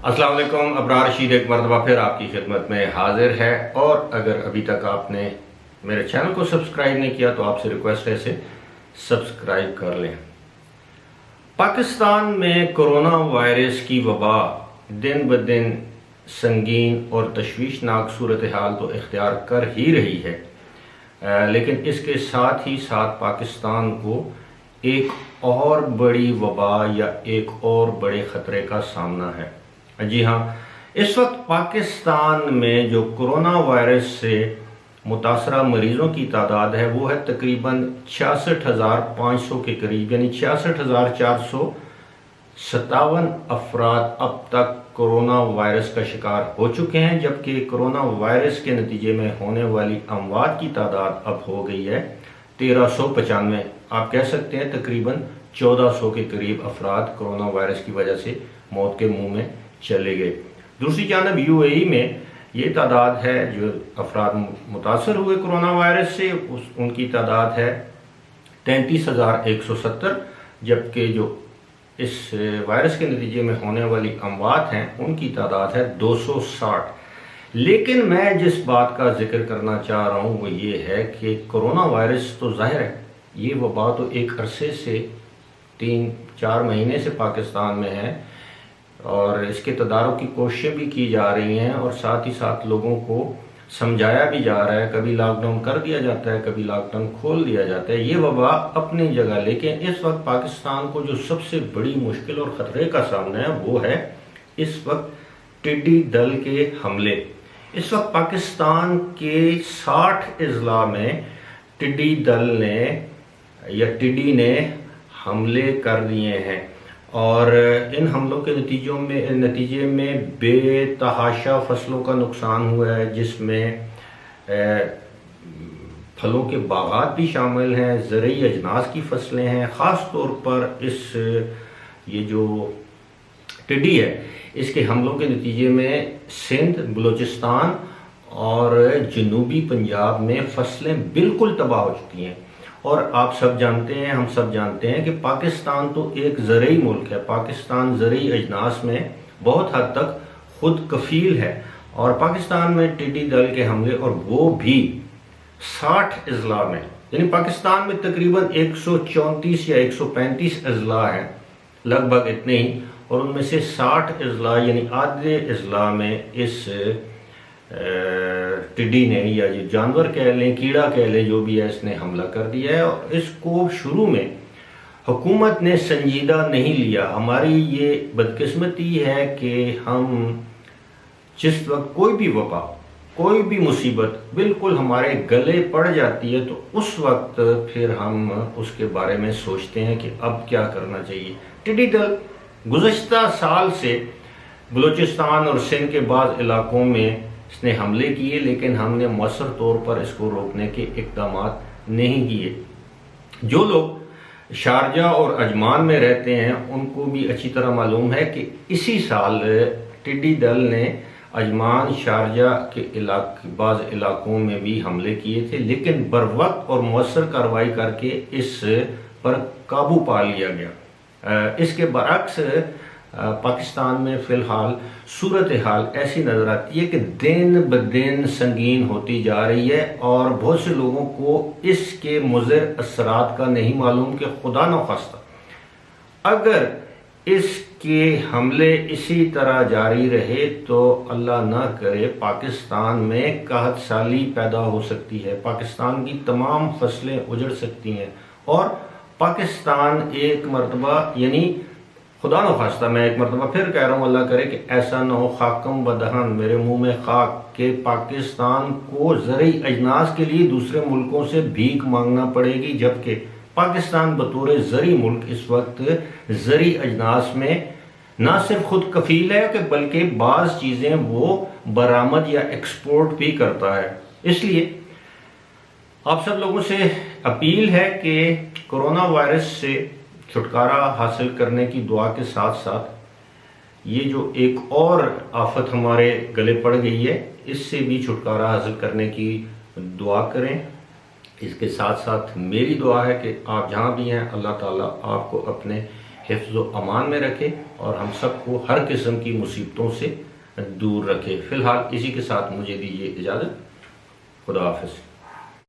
अस्सलाम वालेकुम। अबरार रशीद एक मरतबा फिर आपकी खिदमत में हाजिर है। और अगर अभी तक आपने मेरे चैनल को सब्सक्राइब नहीं किया तो आपसे रिक्वेस्ट है इसे सब्सक्राइब कर लें। पाकिस्तान में कोरोना वायरस की वबा दिन ब दिन संगीन और तशवीशनाक सूरत हाल तो इख्तियार कर ही रही है, लेकिन इसके साथ ही साथ पाकिस्तान को एक और बड़ी वबा या एक और बड़े ख़तरे का सामना है। जी हाँ, इस वक्त पाकिस्तान में जो कोरोना वायरस से मुतासरा मरीज़ों की तादाद है वो है तकरीबन 66,500 के करीब, यानी 66,457 अफराद अब तक कोरोना वायरस का शिकार हो चुके हैं, जबकि कोरोना वायरस के नतीजे में होने वाली अमवात की तादाद अब हो गई है 1395। आप कह सकते हैं तकरीबन 1400 के करीब अफराद कोरोना वायरस की वजह से मौत के मुंह में चले गए। दूसरी जानब यूएई में ये तादाद है जो अफराद मुतासर हुए कोरोना वायरस से, उनकी तादाद है 33,170, जबकि जो इस वायरस के नतीजे में होने वाली अमवात हैं उनकी तादाद है 260। लेकिन मैं जिस बात का जिक्र करना चाह रहा हूँ वो ये है कि कोरोना वायरस तो जाहिर है ये वबा तो एक अरसे से 3-4 महीने से पाकिस्तान में है और इसके तदारुक की कोशिशें भी की जा रही हैं और साथ ही साथ लोगों को समझाया भी जा रहा है। कभी लॉकडाउन कर दिया जाता है, कभी लॉकडाउन खोल दिया जाता है। ये वबा अपनी जगह, लेकिन इस वक्त पाकिस्तान को जो सबसे बड़ी मुश्किल और ख़तरे का सामना है वो है इस वक्त टिड्डी दल के हमले। इस वक्त पाकिस्तान के 60 अजला में टिड्डी दल ने या टिड्डी ने हमले कर दिए हैं और इन हमलों के नतीजे में बेतहाशा फसलों का नुकसान हुआ है, जिसमें फलों के बागात भी शामिल हैं, ज़रूरी अजनास की फसलें हैं। ख़ास तौर पर ये जो टिड्डी है इसके हमलों के नतीजे में सिंध, बलूचिस्तान और जनूबी पंजाब में फसलें बिल्कुल तबाह हो चुकी हैं। और आप सब जानते हैं, हम सब जानते हैं कि पाकिस्तान तो एक ज़रूरी मुल्क है। पाकिस्तान ज़रूरी अजनास में बहुत हद तक खुद कफील है और पाकिस्तान में टिड्डी दल के हमले, और वो भी 60 अजला में, यानी पाकिस्तान में तकरीबन 134 या 135 अजला हैं, लगभग इतने ही, और उनमें से 60 अजला यानी आधे अजला में इस टिड्डी ने या ये जानवर कह लें, कीड़ा कह लें, जो भी है, इसने हमला कर दिया है। और इसको शुरू में हुकूमत ने संजीदा नहीं लिया। हमारी ये बदकिस्मती है कि हम जिस वक्त कोई भी वबा, कोई भी मुसीबत बिल्कुल हमारे गले पड़ जाती है तो उस वक्त फिर हम उसके बारे में सोचते हैं कि अब क्या करना चाहिए। टिड्डी दल गुज़श्ता साल से बलूचिस्तान और सिंध के बाद इलाकों में इसने हमले किए, लेकिन हमने मौसर तौर पर इसको रोकने के इक़दाम नहीं किए। जो लोग शारजा और अजमान में रहते हैं उनको भी अच्छी तरह मालूम है कि इसी साल टिड्डी दल ने अजमान, शारजा के बाज़ इलाकों में भी हमले किए थे, लेकिन बरवक्त और मौसर कार्रवाई करके इस पर काबू पा लिया गया। इसके बरअक्स पाकिस्तान में फ़िलहाल सूरत हाल ऐसी नज़र आती है कि दिन ब दिन संगीन होती जा रही है और बहुत से लोगों को इसके मुज़र असरात का नहीं मालूम कि खुदा न ख़ास्ता अगर इसके हमले इसी तरह जारी रहे तो अल्लाह ना करे पाकिस्तान में कहत साली पैदा हो सकती है, पाकिस्तान की तमाम फसलें उजड़ सकती हैं और पाकिस्तान एक मरतबा, यानी खुदा न खास्ता, मैं एक मरतबा फिर कह रहा हूँ, अल्लाह करे कि ऐसा ना हो, खाकम बदहन, मेरे मुंह में खाक, के पाकिस्तान को ज़रूरी अजनास के लिए दूसरे मुल्कों से भीख मांगना पड़ेगी, जबकि पाकिस्तान बतौर ज़रूरी मुल्क इस वक्त ज़रूरी अजनास में ना सिर्फ खुद कफील है कि बल्कि बाज़ चीज़ें वो बरामद या एक्सपोर्ट भी करता है। इसलिए आप सब लोगों से अपील है कि कोरोना वायरस से छुटकारा हासिल करने की दुआ के साथ साथ ये जो एक और आफत हमारे गले पड़ गई है इससे भी छुटकारा हासिल करने की दुआ करें। इसके साथ साथ मेरी दुआ है कि आप जहाँ भी हैं अल्लाह ताला आपको अपने हिफ्ज़ व अमान में रखे और हम सबको हर किस्म की मुसीबतों से दूर रखे। फ़िलहाल इसी के साथ मुझे दीजिए इजाज़त। खुदा हाफ़िज़।